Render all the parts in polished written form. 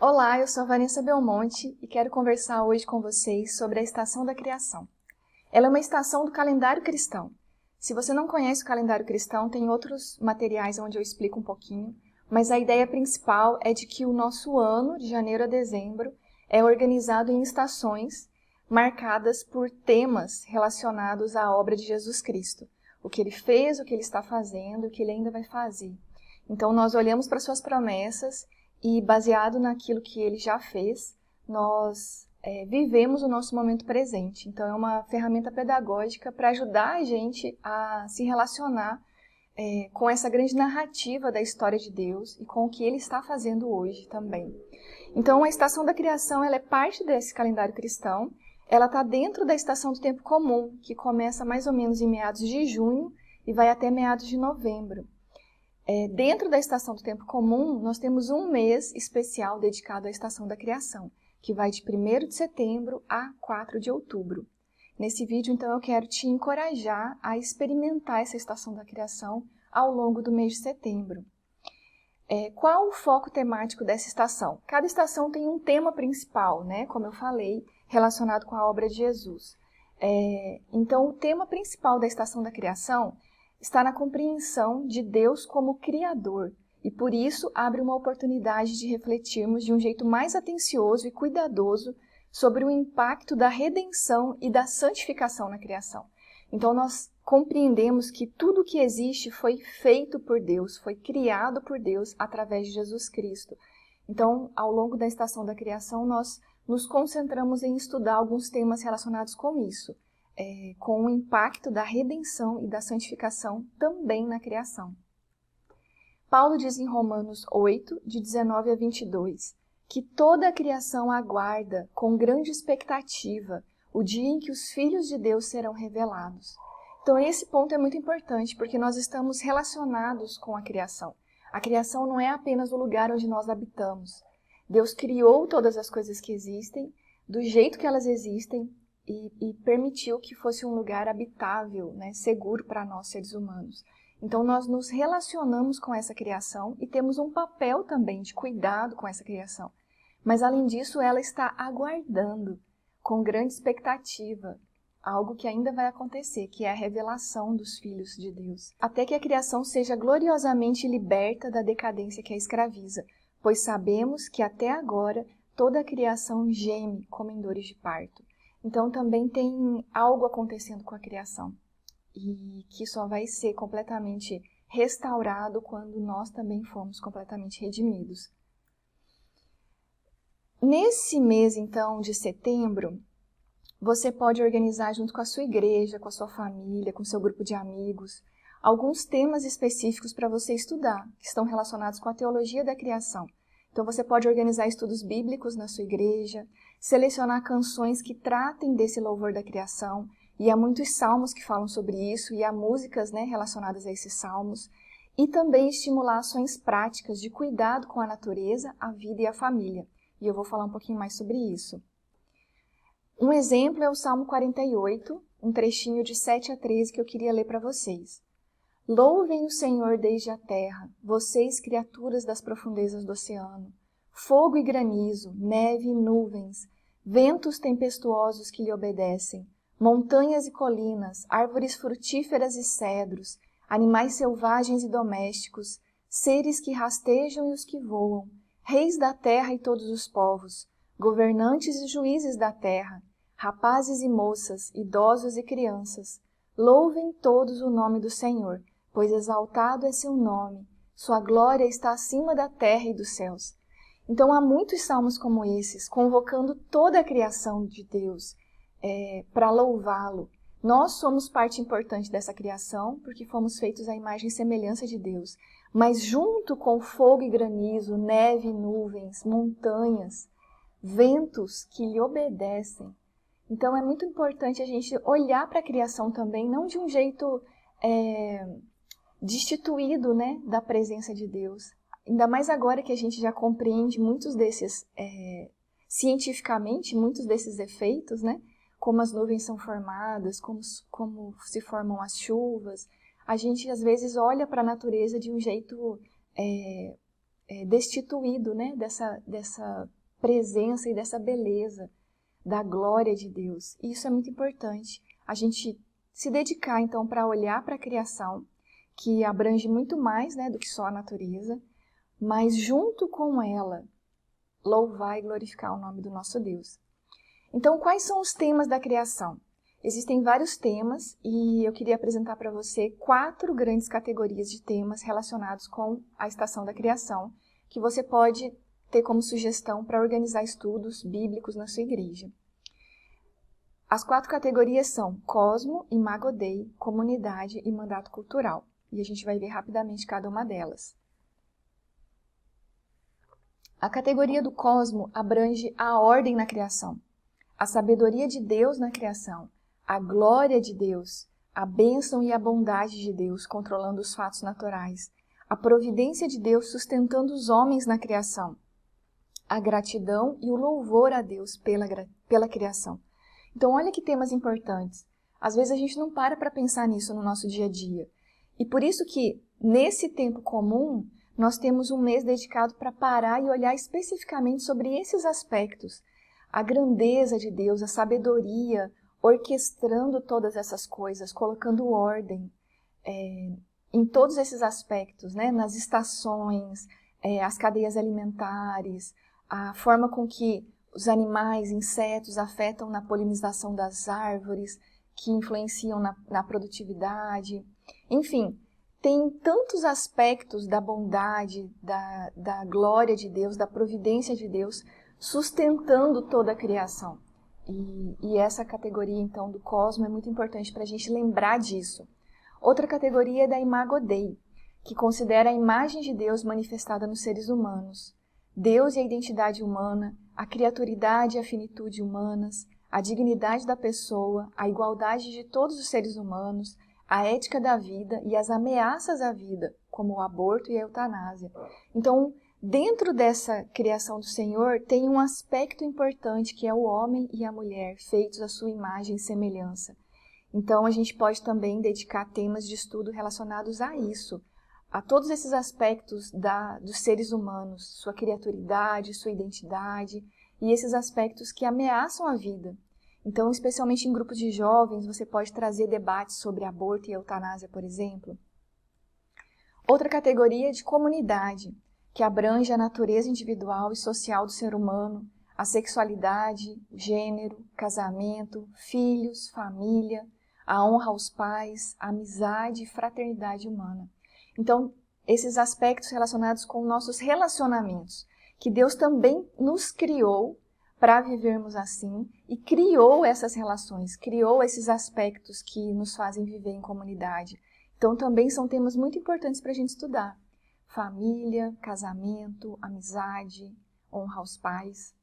Olá, eu sou a Vanessa Belmonte e quero conversar hoje com vocês sobre a estação da criação. Ela é uma estação do calendário cristão. Se você não conhece o calendário cristão, tem outros materiais onde eu explico um pouquinho, mas a ideia principal é de que o nosso ano, de janeiro a dezembro, é organizado em estações marcadas por temas relacionados à obra de Jesus Cristo. O que ele fez, o que ele está fazendo, o que ele ainda vai fazer. Então nós olhamos para suas promessas e, baseado naquilo que ele já fez, nós vivemos o nosso momento presente. Então é uma ferramenta pedagógica para ajudar a gente a se relacionar com essa grande narrativa da história de Deus e com o que ele está fazendo hoje também. Então a estação da criação ela é parte desse calendário cristão. Ela está dentro da estação do tempo comum, que começa mais ou menos em meados de junho e vai até meados de novembro. Dentro da estação do tempo comum, nós temos um mês especial dedicado à estação da criação, que vai de 1º de setembro a 4 de outubro. Nesse vídeo, então, eu quero te encorajar a experimentar essa estação da criação ao longo do mês de setembro. Qual o foco temático dessa estação? Cada estação tem um tema principal, né? Como eu falei, relacionado com a obra de Jesus. Então, o tema principal da estação da criação está na compreensão de Deus como Criador e, por isso, abre uma oportunidade de refletirmos de um jeito mais atencioso e cuidadoso sobre o impacto da redenção e da santificação na criação. Então, nós compreendemos que tudo o que existe foi feito por Deus, foi criado por Deus através de Jesus Cristo. Então, ao longo da estação da criação, nós nos concentramos em estudar alguns temas relacionados com isso. Com o impacto da redenção e da santificação também na criação. Paulo diz em Romanos 8, de 19 a 22, que toda a criação aguarda com grande expectativa o dia em que os filhos de Deus serão revelados. Então esse ponto é muito importante, porque nós estamos relacionados com a criação. A criação não é apenas o lugar onde nós habitamos. Deus criou todas as coisas que existem, do jeito que elas existem, e permitiu que fosse um lugar habitável, né, seguro para nós, seres humanos. Então, nós nos relacionamos com essa criação e temos um papel também de cuidado com essa criação. Mas, além disso, ela está aguardando, com grande expectativa, algo que ainda vai acontecer, que é a revelação dos filhos de Deus. Até que a criação seja gloriosamente liberta da decadência que a escraviza, pois sabemos que até agora toda a criação geme como em dores de parto. Então, também tem algo acontecendo com a criação e que só vai ser completamente restaurado quando nós também formos completamente redimidos. Nesse mês, então, de setembro, você pode organizar junto com a sua igreja, com a sua família, com o seu grupo de amigos, alguns temas específicos para você estudar, que estão relacionados com a teologia da criação. Então, você pode organizar estudos bíblicos na sua igreja, selecionar canções que tratem desse louvor da criação, e há muitos salmos que falam sobre isso, e há músicas, né, relacionadas a esses salmos, e também estimular ações práticas de cuidado com a natureza, a vida e a família. E eu vou falar um pouquinho mais sobre isso. Um exemplo é o Salmo 48, um trechinho de 7 a 13 que eu queria ler para vocês. Louvem o Senhor desde a terra, vocês criaturas das profundezas do oceano. Fogo e granizo, neve e nuvens, ventos tempestuosos que lhe obedecem, montanhas e colinas, árvores frutíferas e cedros, animais selvagens e domésticos, seres que rastejam e os que voam, reis da terra e todos os povos, governantes e juízes da terra, rapazes e moças, idosos e crianças. Louvem todos o nome do Senhor, pois exaltado é seu nome, sua glória está acima da terra e dos céus. Então há muitos salmos como esses, convocando toda a criação de Deus para louvá-lo. Nós somos parte importante dessa criação, porque fomos feitos à imagem e semelhança de Deus. Mas junto com fogo e granizo, neve e nuvens, montanhas, ventos que lhe obedecem. Então é muito importante a gente olhar para a criação também, não de um jeito destituído, né, da presença de Deus. Ainda mais agora que a gente já compreende muitos desses, cientificamente, muitos desses efeitos, né? Como as nuvens são formadas, como se formam as chuvas. A gente, às vezes, olha para a natureza de um jeito destituído, né? presença e dessa beleza da glória de Deus. E isso é muito importante, a gente se dedicar então para olhar para a criação, que abrange muito mais, né, do que só a natureza, mas junto com ela, louvar e glorificar o nome do nosso Deus. Então, quais são os temas da criação? Existem vários temas e eu queria apresentar para você 4 grandes categorias de temas relacionados com a estação da criação, que você pode ter como sugestão para organizar estudos bíblicos na sua igreja. As 4 categorias são Cosmo, Imago Dei, Comunidade e Mandato Cultural. E a gente vai ver rapidamente cada uma delas. A categoria do Cosmo abrange a ordem na criação, a sabedoria de Deus na criação, a glória de Deus, a bênção e a bondade de Deus controlando os fatos naturais, a providência de Deus sustentando os homens na criação, a gratidão e o louvor a Deus pela criação. Então, olha que temas importantes. Às vezes a gente não para pensar nisso no nosso dia a dia. E por isso que, nesse tempo comum, nós temos um mês dedicado para parar e olhar especificamente sobre esses aspectos. A grandeza de Deus, a sabedoria, orquestrando todas essas coisas, colocando ordem em todos esses aspectos, né? Nas estações, as cadeias alimentares, a forma com que os animais, insetos afetam na polinização das árvores, que influenciam na produtividade. Enfim, tem tantos aspectos da bondade, da glória de Deus, da providência de Deus, sustentando toda a criação. E essa categoria, então, do Cosmo é muito importante para a gente lembrar disso. Outra categoria é da Imago Dei, que considera a imagem de Deus manifestada nos seres humanos. Deus e a identidade humana, a criaturidade e a finitude humanas, a dignidade da pessoa, a igualdade de todos os seres humanos, a ética da vida e as ameaças à vida, como o aborto e a eutanásia. Então, dentro dessa criação do Senhor, tem um aspecto importante que é o homem e a mulher, feitos à sua imagem e semelhança. Então, a gente pode também dedicar temas de estudo relacionados a isso, a todos esses aspectos dos seres humanos, sua criaturidade, sua identidade, e esses aspectos que ameaçam a vida. Então, especialmente em grupos de jovens, você pode trazer debates sobre aborto e eutanásia, por exemplo. Outra categoria é de comunidade, que abrange a natureza individual e social do ser humano, a sexualidade, gênero, casamento, filhos, família, a honra aos pais, a amizade e fraternidade humana. Então, esses aspectos relacionados com nossos relacionamentos, que Deus também nos criou para vivermos assim e criou essas relações, criou esses aspectos que nos fazem viver em comunidade. Então, também são temas muito importantes para a gente estudar. Família, casamento, amizade, honra aos pais.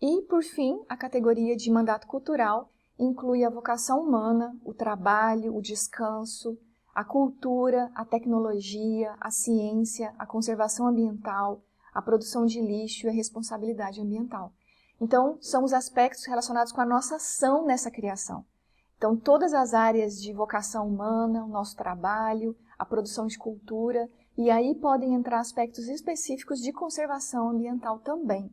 E, por fim, a categoria de mandato cultural inclui a vocação humana, o trabalho, o descanso, a cultura, a tecnologia, a ciência, a conservação ambiental, a produção de lixo e a responsabilidade ambiental. Então, são os aspectos relacionados com a nossa ação nessa criação. Então, todas as áreas de vocação humana, o nosso trabalho, a produção de cultura, e aí podem entrar aspectos específicos de conservação ambiental também.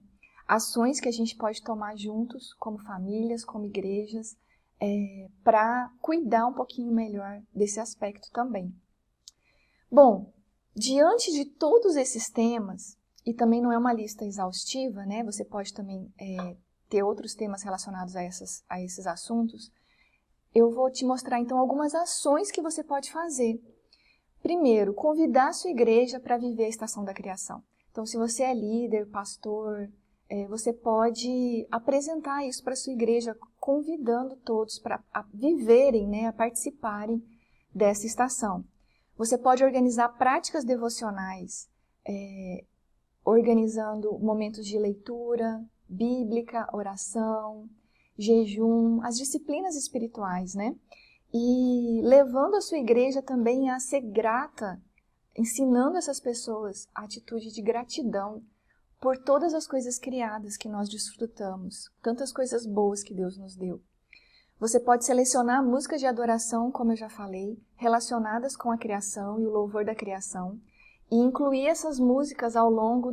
Ações que a gente pode tomar juntos, como famílias, como igrejas, para cuidar um pouquinho melhor desse aspecto também. Bom, diante de todos esses temas, e também não é uma lista exaustiva, né? Você pode também ter outros temas relacionados a esses assuntos, eu vou te mostrar então algumas ações que você pode fazer. Primeiro, convidar a sua igreja para viver a estação da criação. Então, se você é líder, pastor, você pode apresentar isso para a sua igreja, convidando todos para viverem, né, a participarem dessa estação. Você pode organizar práticas devocionais, organizando momentos de leitura bíblica, oração, jejum, as disciplinas espirituais, né? E levando a sua igreja também a ser grata, ensinando essas pessoas a atitude de gratidão por todas as coisas criadas que nós desfrutamos, tantas coisas boas que Deus nos deu. Você pode selecionar músicas de adoração, como eu já falei, relacionadas com a criação e o louvor da criação, e incluir essas músicas ao longo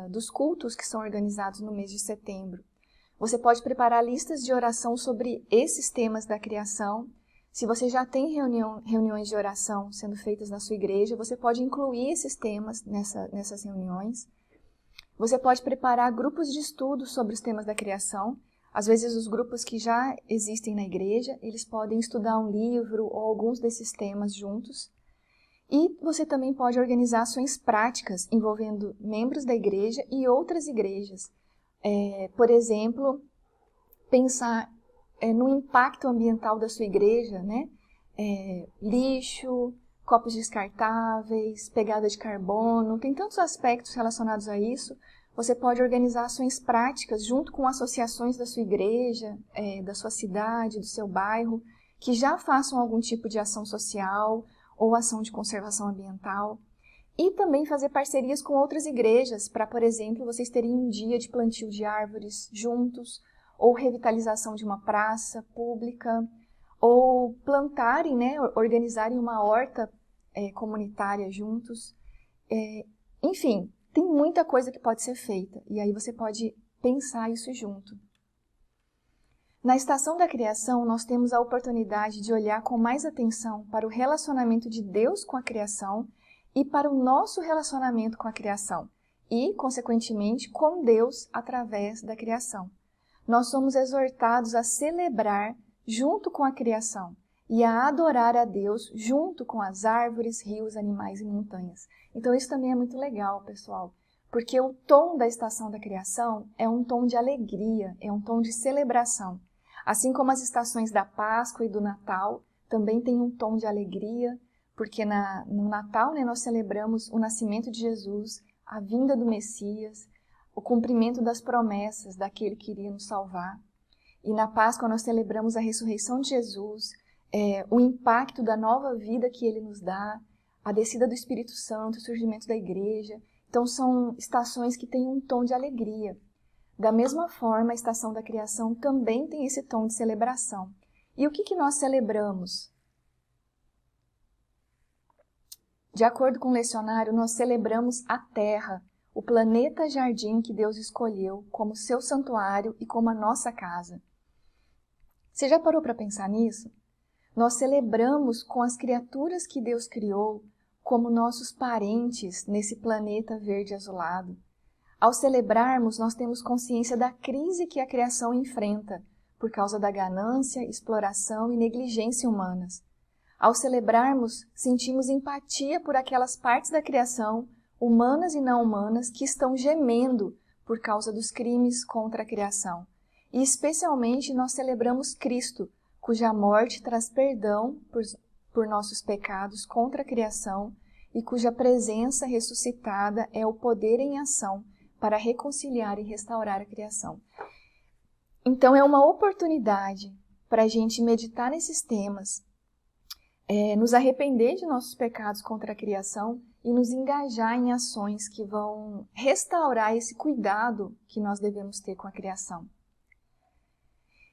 dos cultos que são organizados no mês de setembro. Você pode preparar listas de oração sobre esses temas da criação. Se você já tem reuniões de oração sendo feitas na sua igreja, você pode incluir esses temas nessas reuniões. Você pode preparar grupos de estudo sobre os temas da criação. Às vezes, os grupos que já existem na igreja, eles podem estudar um livro ou alguns desses temas juntos. E você também pode organizar ações práticas envolvendo membros da igreja e outras igrejas. Por exemplo, pensar no impacto ambiental da sua igreja, né? Lixo, copos descartáveis, pegada de carbono, tem tantos aspectos relacionados a isso. Você pode organizar ações práticas junto com associações da sua igreja, da sua cidade, do seu bairro, que já façam algum tipo de ação social ou ação de conservação ambiental. E também fazer parcerias com outras igrejas para, por exemplo, vocês terem um dia de plantio de árvores juntos, ou revitalização de uma praça pública, ou plantarem, né, organizarem uma horta comunitária juntos. Enfim, tem muita coisa que pode ser feita, e aí você pode pensar isso junto. Na estação da criação, nós temos a oportunidade de olhar com mais atenção para o relacionamento de Deus com a criação e para o nosso relacionamento com a criação, e, consequentemente, com Deus através da criação. Nós somos exortados a celebrar junto com a criação e a adorar a Deus junto com as árvores, rios, animais e montanhas. Então isso também é muito legal, pessoal, porque o tom da estação da criação é um tom de alegria, é um tom de celebração. Assim como as estações da Páscoa e do Natal também têm um tom de alegria, porque no Natal, né, nós celebramos o nascimento de Jesus, a vinda do Messias, o cumprimento das promessas daquele que iria nos salvar. E na Páscoa nós celebramos a ressurreição de Jesus, o impacto da nova vida que ele nos dá, a descida do Espírito Santo, o surgimento da igreja. Então são estações que têm um tom de alegria. Da mesma forma, a estação da criação também tem esse tom de celebração. E o que nós celebramos? De acordo com o lecionário, nós celebramos a Terra, o planeta jardim que Deus escolheu como seu santuário e como a nossa casa. Você já parou para pensar nisso? Nós celebramos com as criaturas que Deus criou como nossos parentes nesse planeta verde azulado. Ao celebrarmos, nós temos consciência da crise que a criação enfrenta por causa da ganância, exploração e negligência humanas. Ao celebrarmos, sentimos empatia por aquelas partes da criação, humanas e não humanas, que estão gemendo por causa dos crimes contra a criação. E especialmente nós celebramos Cristo, cuja morte traz perdão por nossos pecados contra a criação e cuja presença ressuscitada é o poder em ação para reconciliar e restaurar a criação. Então é uma oportunidade para a gente meditar nesses temas, nos arrepender de nossos pecados contra a criação e nos engajar em ações que vão restaurar esse cuidado que nós devemos ter com a criação.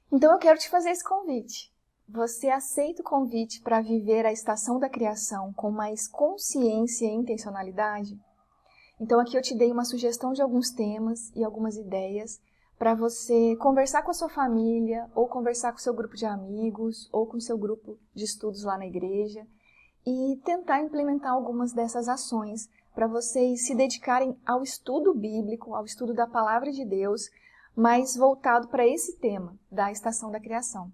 Então eu quero te fazer esse convite. Você aceita o convite para viver a estação da criação com mais consciência e intencionalidade? Então aqui eu te dei uma sugestão de alguns temas e algumas ideias para você conversar com a sua família, ou conversar com o seu grupo de amigos, ou com o seu grupo de estudos lá na igreja, e tentar implementar algumas dessas ações para vocês se dedicarem ao estudo bíblico, ao estudo da Palavra de Deus, mas voltado para esse tema da estação da criação.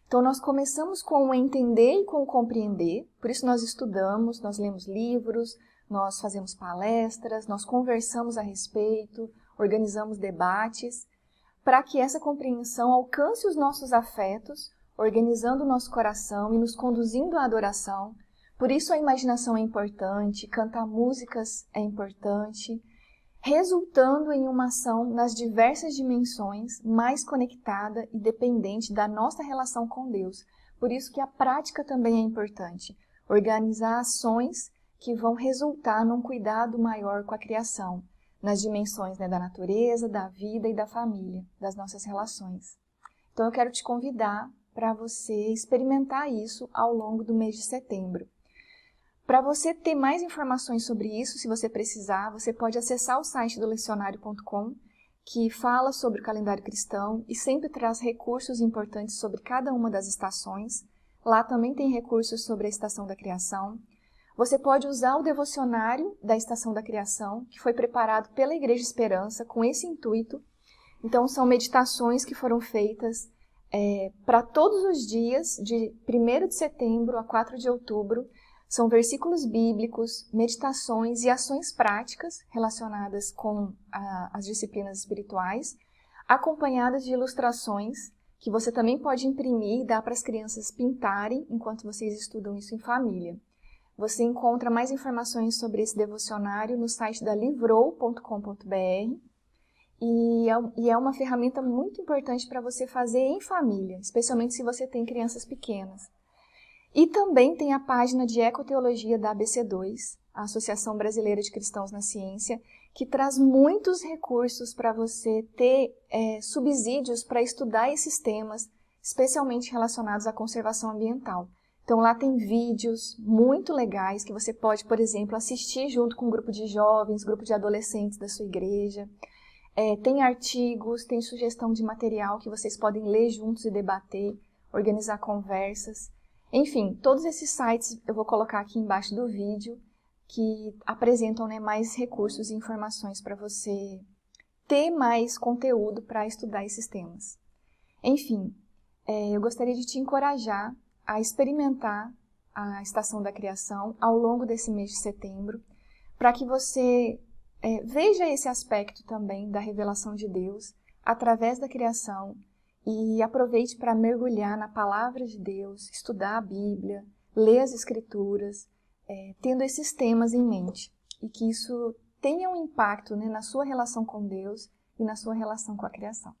Então nós começamos com o entender e com o compreender, por isso nós estudamos, nós lemos livros, nós fazemos palestras, nós conversamos a respeito, organizamos debates, para que essa compreensão alcance os nossos afetos, organizando o nosso coração e nos conduzindo à adoração. Por isso a imaginação é importante, cantar músicas é importante, resultando em uma ação nas diversas dimensões, mais conectada e dependente da nossa relação com Deus. Por isso que a prática também é importante, organizar ações que vão resultar num cuidado maior com a criação, nas dimensões, né, da natureza, da vida e da família, das nossas relações. Então eu quero te convidar para você experimentar isso ao longo do mês de setembro. Para você ter mais informações sobre isso, se você precisar, você pode acessar o site do lecionário.com, que fala sobre o calendário cristão e sempre traz recursos importantes sobre cada uma das estações. Lá também tem recursos sobre a estação da criação. Você pode usar o devocionário da Estação da Criação, que foi preparado pela Igreja Esperança com esse intuito. Então, são meditações que foram feitas para todos os dias, de 1º de setembro a 4 de outubro. São versículos bíblicos, meditações e ações práticas relacionadas com as disciplinas espirituais, acompanhadas de ilustrações, que você também pode imprimir e dar para as crianças pintarem enquanto vocês estudam isso em família. Você encontra mais informações sobre esse devocionário no site da livrou.com.br e é uma ferramenta muito importante para você fazer em família, especialmente se você tem crianças pequenas. E também tem a página de Ecoteologia da ABC2, a Associação Brasileira de Cristãos na Ciência, que traz muitos recursos para você ter subsídios para estudar esses temas, especialmente relacionados à conservação ambiental. Então lá tem vídeos muito legais que você pode, por exemplo, assistir junto com um grupo de jovens, grupo de adolescentes da sua igreja. Tem artigos, tem sugestão de material que vocês podem ler juntos e debater, organizar conversas. Enfim, todos esses sites eu vou colocar aqui embaixo do vídeo, que apresentam mais recursos e informações para você ter mais conteúdo para estudar esses temas. Enfim, eu gostaria de te encorajar a experimentar a Estação da Criação ao longo desse mês de setembro, para que você veja esse aspecto também da revelação de Deus através da criação e aproveite para mergulhar na Palavra de Deus, estudar a Bíblia, ler as Escrituras, tendo esses temas em mente, e que isso tenha um impacto na sua relação com Deus e na sua relação com a criação.